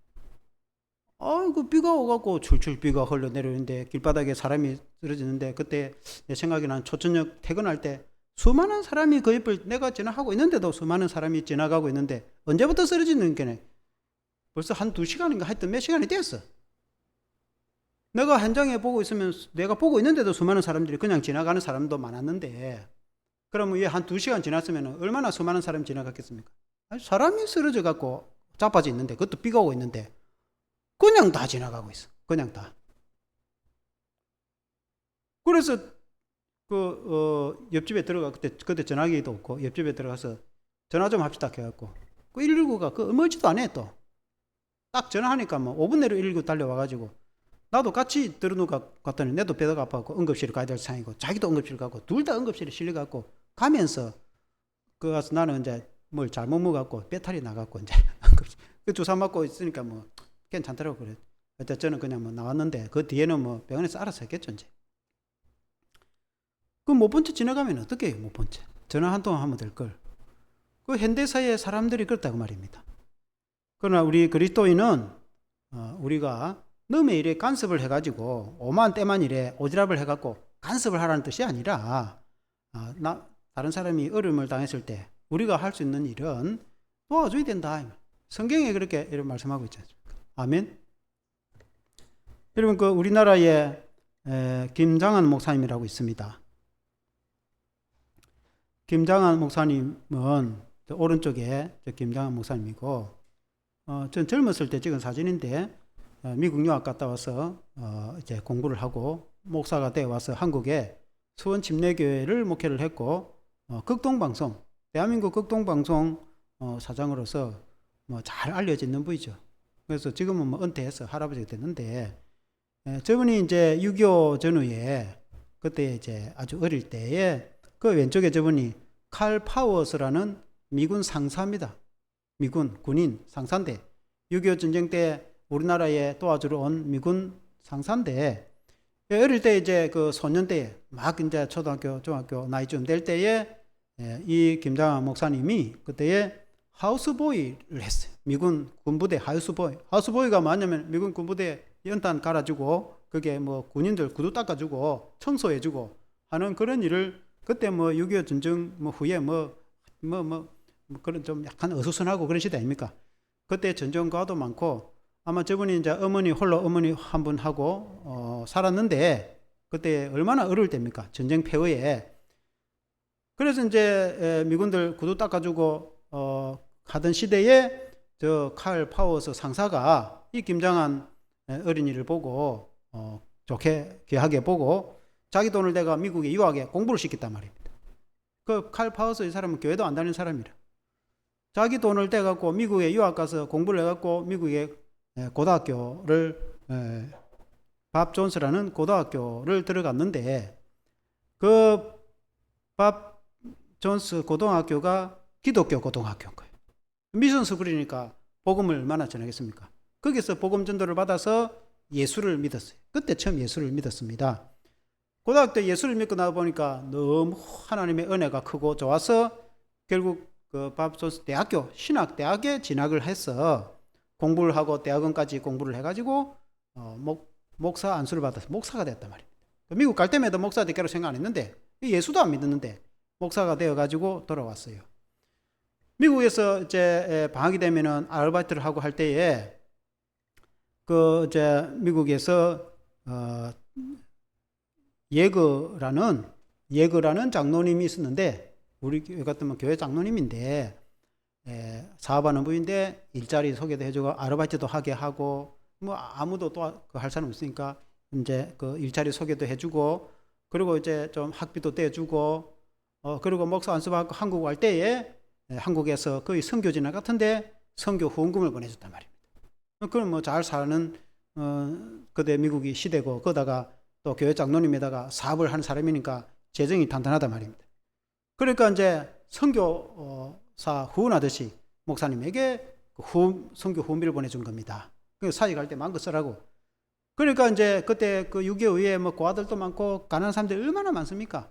그 비가 오갖고 출출 비가 흘러 내려오는데 길바닥에 사람이 쓰러지는데, 그때 내 생각에 난 초저녁 퇴근할 때 수많은 사람이 그 옆을 내가 지나가고 있는데도 수많은 사람이 지나가고 있는데 언제부터 쓰러지는 게네 벌써 한 2시간인가 하여튼 몇 시간이 됐어. 내가 현장에 보고 있으면 내가 보고 있는데도 수많은 사람들이 그냥 지나가는 사람도 많았는데, 그러면 한 2시간 지났으면 얼마나 수많은 사람이 지나갔겠습니까? 사람이 쓰러져 갖고 자빠져 있는데, 그것도 비가 오고 있는데 그냥 다 지나가고 있어. 그냥 다. 그래서 옆집에 들어가, 그때 전화기도 없고 옆집에 들어가서 전화 좀 합시다 해갖고 그 119가 그 멀지도 않아. 또 딱 전화하니까 뭐 5분 내로 119 달려와가지고 나도 같이 들어누가 갔더니 내도 배가 아파갖고 응급실에 가야 될 상황이고 자기도 응급실 가고 둘 다 응급실에 실려갖고 가면서 그 가서 나는 이제 뭘 잘못 먹어갖고 배탈이 나갖고 이제 그 주사 맞고 있으니까 뭐 괜찮더라고. 그래. 그때 저는 그냥 뭐 나왔는데 그 뒤에는 뭐 병원에서 알아서 했겠죠 이제. 그 못 본 채 지나가면 어떻게 해요? 못 본 채 전화 한 통 하면 될 걸. 그 현대사회의 사람들이 그렇다고 말입니다. 그러나 우리 그리스도인은 우리가 너의 일에 간섭을 해가지고 오만 때만 일에 오지랖을 해갖고 간섭을 하라는 뜻이 아니라 다른 사람이 어려움을 당했을 때 우리가 할 수 있는 일은 도와줘야 된다. 성경에 그렇게 이런 말씀하고 있지 않습니까? 아멘. 여러분, 그 우리나라에 김장한 목사님이라고 있습니다. 김장한 목사님은 오른쪽에 김장한 목사님이고 전 젊었을 때 찍은 사진인데 미국 유학 갔다 와서 이제 공부를 하고 목사가 되어 와서 한국에 수원 침례교회를 목회를 했고 극동방송 대한민국 극동방송 사장으로서 뭐 잘 알려져 있는 분이죠. 그래서 지금은 뭐 은퇴해서 할아버지가 됐는데 저분이 이제 6.25 전후에 그때 이제 아주 어릴 때에 그 왼쪽에 저분이 칼 파워스라는 미군 상사입니다. 미군 군인 상사인데 6.25 전쟁 때 우리나라에 도와주러 온 미군 상사인데 어릴 때 이제 그 소년 때에 막 이제 초등학교 중학교 나이쯤 될 때에 이 김장한 목사님이 그때에 하우스보이를 했어요. 미군 군부대 하우스보이. 하우스보이가 뭐냐면 미군 군부대 연탄 갈아주고 그게 뭐 군인들 구두 닦아주고 청소해주고 하는 그런 일을 그때 뭐 6.25 전쟁 뭐 후에 뭐 그런 좀 약간 어수선하고 그런 시대 아닙니까? 그때 전쟁과도 많고 아마 저분이 이제 홀로 어머니 한 분 하고 살았는데 그때 얼마나 어려울 때입니까? 전쟁 폐허에. 그래서 이제 미군들 구두 닦아주고 하던 시대에 저 칼 파워스 상사가 이 김장한 어린이를 보고 좋게 귀하게 보고 자기 돈을 내가 미국에 유학에 공부를 시켰단 말입니다. 그 칼 파워스 이 사람은 교회도 안 다니는 사람이라 자기 돈을 떼갖고 미국에 유학 가서 공부를 해갖고 미국에 고등학교를 밥 존스라는 고등학교를 들어갔는데 그 밥 존스 고등학교가 기독교 고등학교인 거예요. 미션 스쿨이니까 복음을 얼마나 전하겠습니까? 거기서 복음 전도를 받아서 예수를 믿었어요. 그때 처음 예수를 믿었습니다. 고등학교 때 예수를 믿고 나와 보니까 너무 하나님의 은혜가 크고 좋아서 결국 그 밥 존스 대학교 신학대학에 진학을 해서 공부를 하고 대학원까지 공부를 해가지고 목사 안수를 받아서 목사가 됐단 말입니다. 미국 갈 때마다 목사 되기로 생각 안 했는데 예수도 안 믿었는데 목사가 되어가지고 돌아왔어요. 미국에서 이제 방학이 되면은 아르바이트를 하고 할 때에 그 이제 미국에서 예거라는 장로님이 있었는데 우리 교회 같으면 교회 장로님인데 사업하는 분인데 일자리 소개도 해주고 아르바이트도 하게 하고 뭐 아무도 또 할 사람 없으니까 이제 그 일자리 소개도 해주고 그리고 이제 좀 학비도 떼주고 그리고 목사 안수받고 한국 갈 때에 한국에서 거의 선교지나 같은데 선교 후원금을 보내줬단 말입니다. 그럼 뭐 잘 사는 그때 미국이 시대고 거다가 또 교회 장로님에다가 사업을 하는 사람이니까 재정이 단단하단 말입니다. 그러니까 이제 선교사 후원하듯이 목사님에게 선교 후원비를 보내준 겁니다. 사직 갈 때 마음껏 쓰라고. 그러니까 이제 그때 그 6.25 이후에 뭐 고아들도 많고 가난한 사람들이 얼마나 많습니까?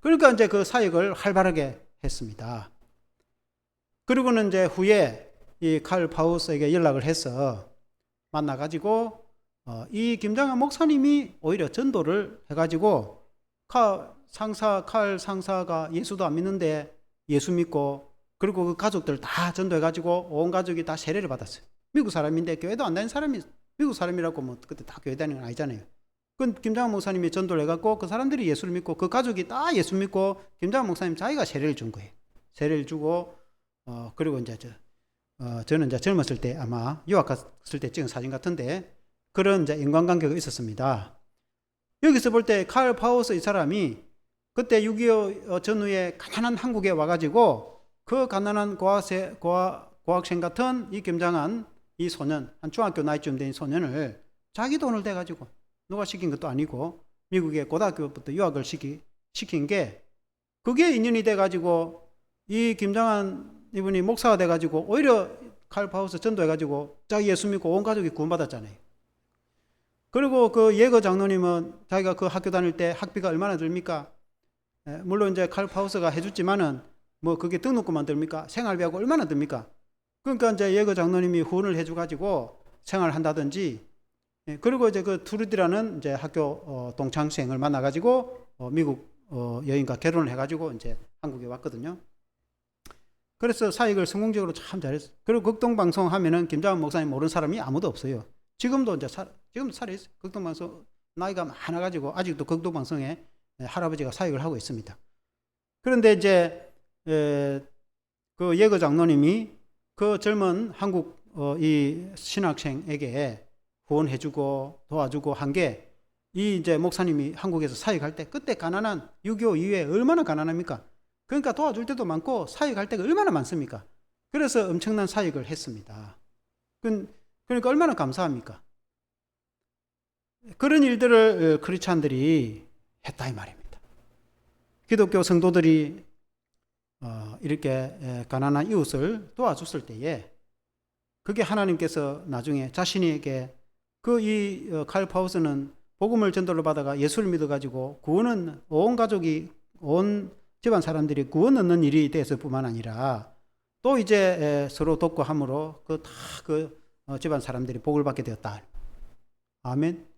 그러니까 이제 그 사역을 활발하게 했습니다. 그리고는 이제 후에 이 칼 파우스에게 연락을 해서 만나가지고 이 김장한 목사님이 오히려 전도를 해가지고 칼 상사가 예수도 안 믿는데 예수 믿고 그리고 그 가족들 다 전도해가지고 온 가족이 다 세례를 받았어요. 미국 사람인데 교회도 안 다니는 사람이 미국 사람이라고 뭐 그때 다 교회 다니는 건 아니잖아요. 그 김장한 목사님이 전도를 해갖고 그 사람들이 예수를 믿고 그 가족이 다 예수 믿고 김장한 목사님 자기가 세례를 준 거예요. 세례를 주고 그리고 이제 저는 이제 젊었을 때 아마 유학 갔을 때 찍은 사진 같은데 그런 이제 인간관계가 있었습니다. 여기서 볼 때 칼 파우스 이 사람이 그때 6.25 전후에 가난한 한국에 와가지고 그 가난한 고학생 같은 이 김장한 이 소년, 한 중학교 나이쯤 된 소년을 자기 돈을 대가지고 누가 시킨 것도 아니고 미국의 고등학교부터 유학을 시킨 게 그게 인연이 돼가지고 이 김장한 이분이 목사가 돼가지고 오히려 칼 파우스 전도해가지고 자기 예수 믿고 온 가족이 구원받았잖아요. 그리고 그 예거 장로님은 자기가 그 학교 다닐 때 학비가 얼마나 듭니까? 물론 이제 칼 파우스가 해줬지만은 뭐 그게 등록금만 듭니까? 생활비하고 얼마나 듭니까? 그러니까 이제 예거 장로님이 후원을 해줘가지고 생활한다든지 그리고 이제 그 투르디라는 이제 학교 동창생을 만나가지고 미국 여인과 결혼을 해가지고 이제 한국에 왔거든요. 그래서 사역을 성공적으로 참 잘했어요. 그리고 극동방송 하면은 김장한 목사님 모르는 사람이 아무도 없어요. 지금도 이제 지금도 살아있어요. 극동방송 나이가 많아가지고 아직도 극동방송에 할아버지가 사역을 하고 있습니다. 그런데 이제 그 예거 장로님이 그 젊은 한국 이 신학생에게 후원해주고 도와주고 한 게 이 이제 목사님이 한국에서 사역할 때 그때 가난한 6.25 이후에 얼마나 가난합니까? 그러니까 도와줄 때도 많고 사역할 때가 얼마나 많습니까? 그래서 엄청난 사역을 했습니다. 그러니까 얼마나 감사합니까? 그런 일들을 크리스찬들이 했다 이 말입니다. 기독교 성도들이 이렇게 가난한 이웃을 도와줬을 때에 그게 하나님께서 나중에 자신에게 칼 파우스는 복음을 전도를 받아가 예수를 믿어가지고 구원은 온 가족이 온 집안 사람들이 구원 얻는 일이 됐을 뿐만 아니라 또 이제 서로 돕고 함으로 집안 사람들이 복을 받게 되었다. 아멘.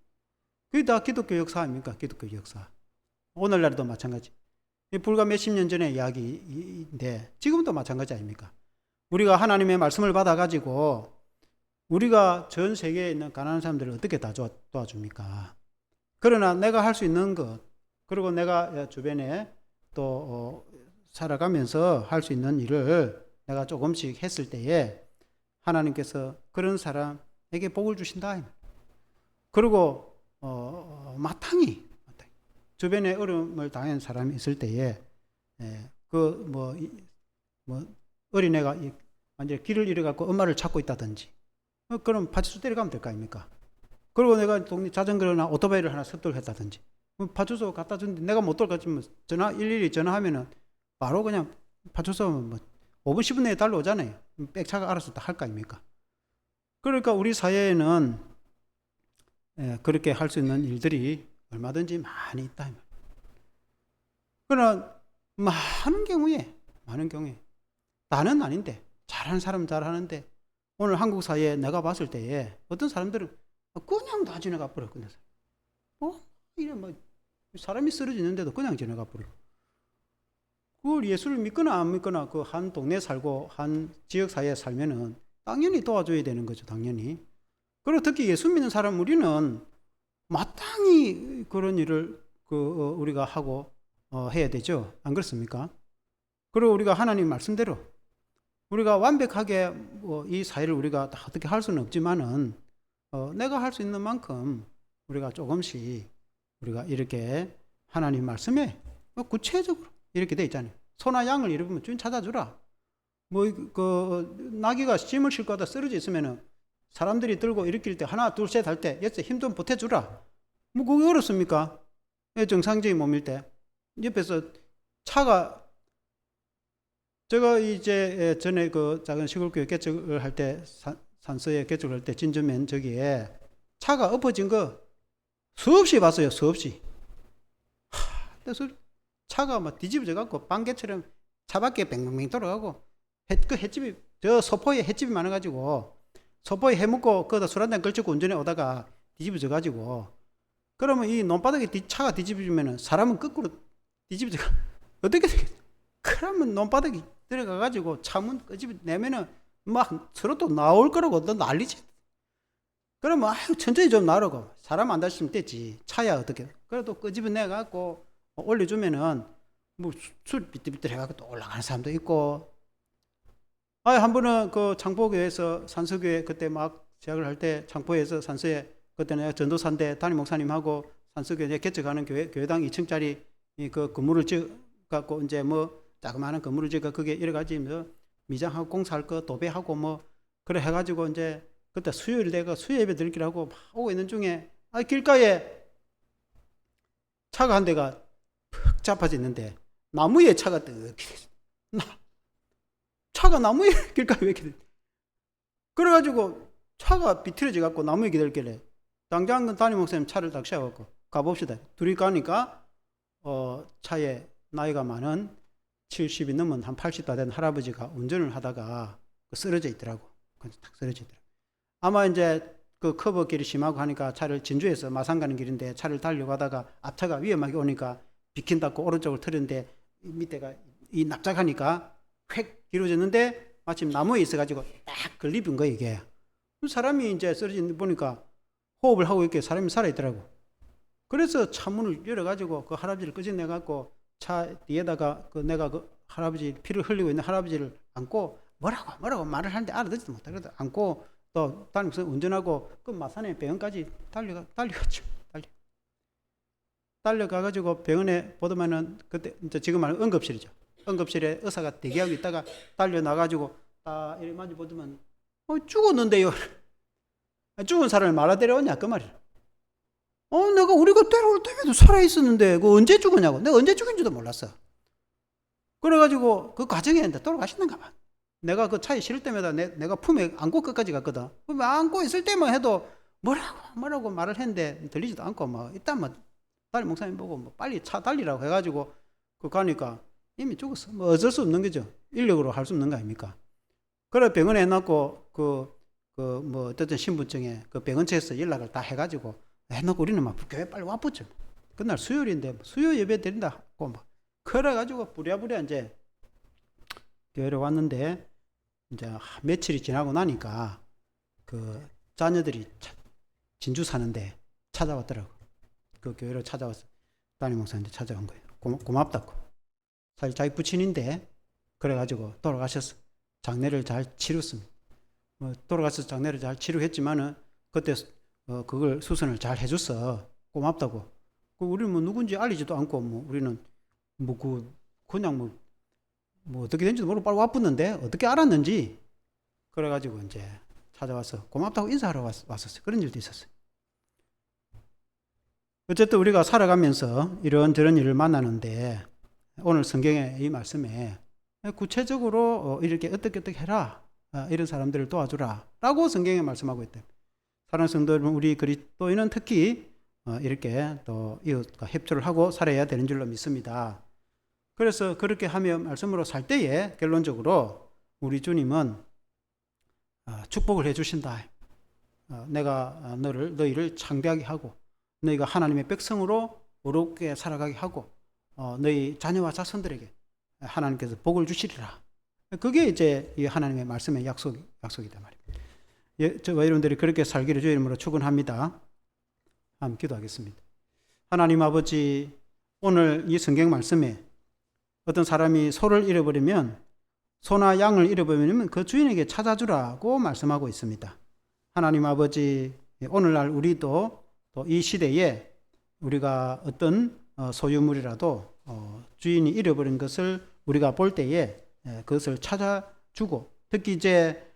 그게 다 기독교 역사 아닙니까? 기독교 역사. 오늘날도 마찬가지. 불과 몇십 년 전의 이야기인데 지금도 마찬가지 아닙니까? 우리가 하나님의 말씀을 받아가지고 우리가 전 세계에 있는 가난한 사람들을 어떻게 다 도와줍니까? 그러나 내가 할 수 있는 것, 그리고 내가 주변에 또 살아가면서 할 수 있는 일을 내가 조금씩 했을 때에 하나님께서 그런 사람에게 복을 주신다. 그리고 마땅히 주변에 어려움을 당한 사람이 있을 때에 어린애가 완전히 길을 잃어갖고 엄마를 찾고 있다든지 그럼 파출소 데려가면 될 거 아닙니까? 그리고 내가 자전거나 오토바이를 하나 습득했다든지 파출소 갖다 주는데 내가 못 돌아가지면 일일이 전화하면은 바로 그냥 파출소 5분 10분 내에 달려오잖아요. 백차가 알아서 다 할 거 아닙니까? 그러니까 우리 사회에는 그렇게 할 수 있는 일들이 얼마든지 많이 있다. 그러나 많은 경우에 나는 아닌데 잘하는 사람은 잘하는데 오늘 한국 사회에 내가 봤을 때에 어떤 사람들은 그냥 다 지나가 버려. 이래 사람이 쓰러지는데도 그냥 지나가 버려. 그걸 예수를 믿거나 안 믿거나 그 한 동네에 살고 한 지역 사회에 살면은 당연히 도와줘야 되는 거죠. 당연히. 그리고 특히 예수 믿는 사람 우리는 마땅히 그런 일을 우리가 하고 해야 되죠. 안 그렇습니까? 그리고 우리가 하나님 말씀대로 우리가 완벽하게 이 사회를 우리가 다 어떻게 할 수는 없지만은 내가 할 수 있는 만큼 우리가 조금씩 우리가 이렇게 하나님 말씀에 구체적으로 이렇게 돼 있잖아요. 소나 양을 잃으면 주인 찾아주라. 나귀가 짐을 싣고 하다 쓰러져 있으면은 사람들이 들고 일으킬 때 하나 둘 셋 할 때 옆에 힘 좀 보태주라. 그게 어렵습니까? 정상적인 몸일 때 옆에서 차가 제가 이제 전에 작은 시골교회 개척을 할 때 산서에 개척을 할 때 진주면 저기에 차가 엎어진 거 수없이 봤어요. 수없이. 그래서 차가 뒤집어져 갖고 빵개처럼 차 밖에 뱅뱅뱅 돌아가고 횟집이 저 소포에 횟집이 많아가지고 소포에 해 먹고 거기다 술 한잔 걸치고 운전해 오다가 뒤집어져 가지고 그러면 이 논바닥에 차가 뒤집어지면은 사람은 거꾸로 뒤집어져 어떻게 되겠어? 그러면 논바닥에 들어가 가지고 차문 끄집어 내면은 서로 또 나올 거라고 너 난리지. 그러면 천천히 좀 나르고 사람 안 다치면 됐지. 차야 어떻게? 그래도 끄집어 내 갖고 올려주면은 술 비틀비틀 해갖고 또 올라가는 사람도 있고. 한 번은 창포교회에서 산서교회 그때 막 시작을 할 때 창포에서 산서에 그때 내가 전도사인데 담임 목사님하고 산서교회 개척하는 교회당 2층짜리 그 건물을 지어갖고 이제 자그마한 건물을 지어가 그게 여러 가지 미장하고 공사할 거 도배하고 그래 해가지고 이제 그때 수요일 내가 수요예배 드리기라고 막 오고 있는 중에 길가에 차가 한 대가 푹 잡아져 있는데 나무에 차가 뜨게 차가 나무에 길가에 왜 이렇게 돼? 그래가지고 차가 비틀어져 갖고 나무에 기다렸길래 당장 담임 목사님 차를 딱 세워갖고 가봅시다. 둘이 가니까 차에 나이가 많은 70이 넘은 한 80다 된 할아버지가 운전을 하다가 쓰러져 있더라고. 딱 쓰러져 있더라고. 아마 이제 커브길이 심하고 하니까 차를 진주에서 마산 가는 길인데 차를 달려가다가 앞차가 위험하게 오니까 비킨다고 오른쪽을 틀었는데 밑에가 이 납작하니까 획 길어졌는데 마침 나무에 있어가지고 딱 걸리는 거야 이게. 사람이 이제 쓰러진 보니까 호흡을 하고 있게 사람이 살아있더라고. 그래서 차문을 열어가지고 그 할아버지를 끄집내갖고 차 뒤에다가 내가 그 할아버지 피를 흘리고 있는 할아버지를 안고 뭐라고 말을 하는데 알아듣지도 못하거든. 안고 또 다니면서 운전하고 그 마산에 병원까지 달려갔죠. 달려가가지고 병원에 보더만은 그때 이제 지금 말하는 응급실이죠. 응급실에 의사가 대기하고 있다가 달려나가지고 딱 이렇게 마주 보더만 죽었는데요. 죽은 사람을 말아 데려왔냐 그 말이야. 내가 우리가 데려올 때에도 살아있었는데 그 언제 죽었냐고. 내가 언제 죽은지도 몰랐어. 그래가지고 그 과정에 돌아가시는가 봐. 내가 그 차에 실을 때마다 내가 품에 안고 끝까지 갔거든. 그러면 안고 있을 때만 해도 뭐라고 말을 했는데 들리지도 않고 뭐 일단 뭐 달리 목사님 보고 뭐 빨리 차 달리라고 해가지고 그 가니까 이미 죽었어. 뭐 어쩔 수 없는 거죠. 인력으로 할 수 없는 거 아닙니까? 그래 병원에 해놓고 뭐 어쨌든 신분증에 그 병원체에서 연락을 다 해가지고 해놓고 우리는 막 교회 빨리 와붙죠. 그날 수요일인데 수요 예배 드린다 하고 막 그래가지고 부랴부랴 이제 교회로 왔는데 이제 며칠이 지나고 나니까 그 자녀들이 진주 사는데 찾아왔더라고. 그 교회로 찾아와서 담임 목사님한테 찾아온 거예요. 고맙다고. 사실 자기 부친인데 그래가지고 돌아가셨어. 장례를 잘 치렀습니다. 돌아가서 장례를 잘 치르했지만은 그때 그걸 수선을 잘 해줬어. 고맙다고. 우리는 뭐 누군지 알리지도 않고 뭐 우리는 그냥 어떻게 된지도 모르고 빨리 와붙는데 어떻게 알았는지 그래가지고 이제 찾아와서 고맙다고 인사하러 왔었어요. 그런 일도 있었어요. 어쨌든 우리가 살아가면서 이런저런 일을 만나는데 오늘 성경의 이 말씀에 구체적으로 이렇게 어떻게 해라 이런 사람들을 도와주라 라고 성경에 말씀하고 있대요. 사랑하는 성도 여러분, 우리 그리스도인은 특히 이렇게 또 이웃과 협조를 하고 살아야 되는 줄로 믿습니다. 그래서 그렇게 하며 말씀으로 살 때에 결론적으로 우리 주님은 축복을 해주신다. 내가 너희를 창대하게 하고 너희가 하나님의 백성으로 어렵게 살아가게 하고 너희 자녀와 자손들에게 하나님께서 복을 주시리라. 그게 이제 이 하나님의 말씀의 약속이다 말입니다. 저와 여러분들이 그렇게 살기를 주의 이름으로 축원합니다. 한번 기도하겠습니다. 하나님 아버지, 오늘 이 성경 말씀에 어떤 사람이 소를 잃어버리면 소나 양을 잃어버리면 그 주인에게 찾아주라고 말씀하고 있습니다. 하나님 아버지, 오늘날 우리도 또 이 시대에 우리가 어떤 소유물이라도 주인이 잃어버린 것을 우리가 볼 때에 그것을 찾아주고 특히 이제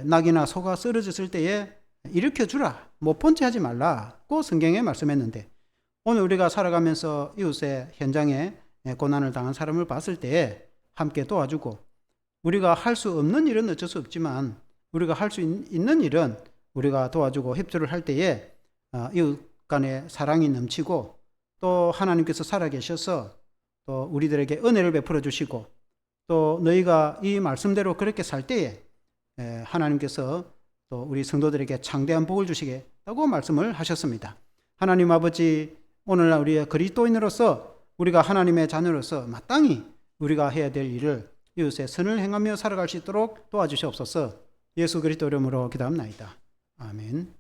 낙이나 소가 쓰러졌을 때에 일으켜주라, 못 본 채 하지 말라고 성경에 말씀했는데 오늘 우리가 살아가면서 이웃의 현장에 고난을 당한 사람을 봤을 때에 함께 도와주고 우리가 할 수 없는 일은 어쩔 수 없지만 우리가 할 수 있는 일은 우리가 도와주고 협조를 할 때에 이웃 간의 사랑이 넘치고 또 하나님께서 살아계셔서 또 우리들에게 은혜를 베풀어 주시고 또 너희가 이 말씀대로 그렇게 살 때에 하나님께서 또 우리 성도들에게 창대한 복을 주시겠다고 말씀을 하셨습니다. 하나님 아버지, 오늘날 우리의 그리스도인으로서 우리가 하나님의 자녀로서 마땅히 우리가 해야 될 일을 이웃의 선을 행하며 살아갈 수 있도록 도와주시옵소서. 예수 그리스도 이름으로 기도합나이다. 아멘.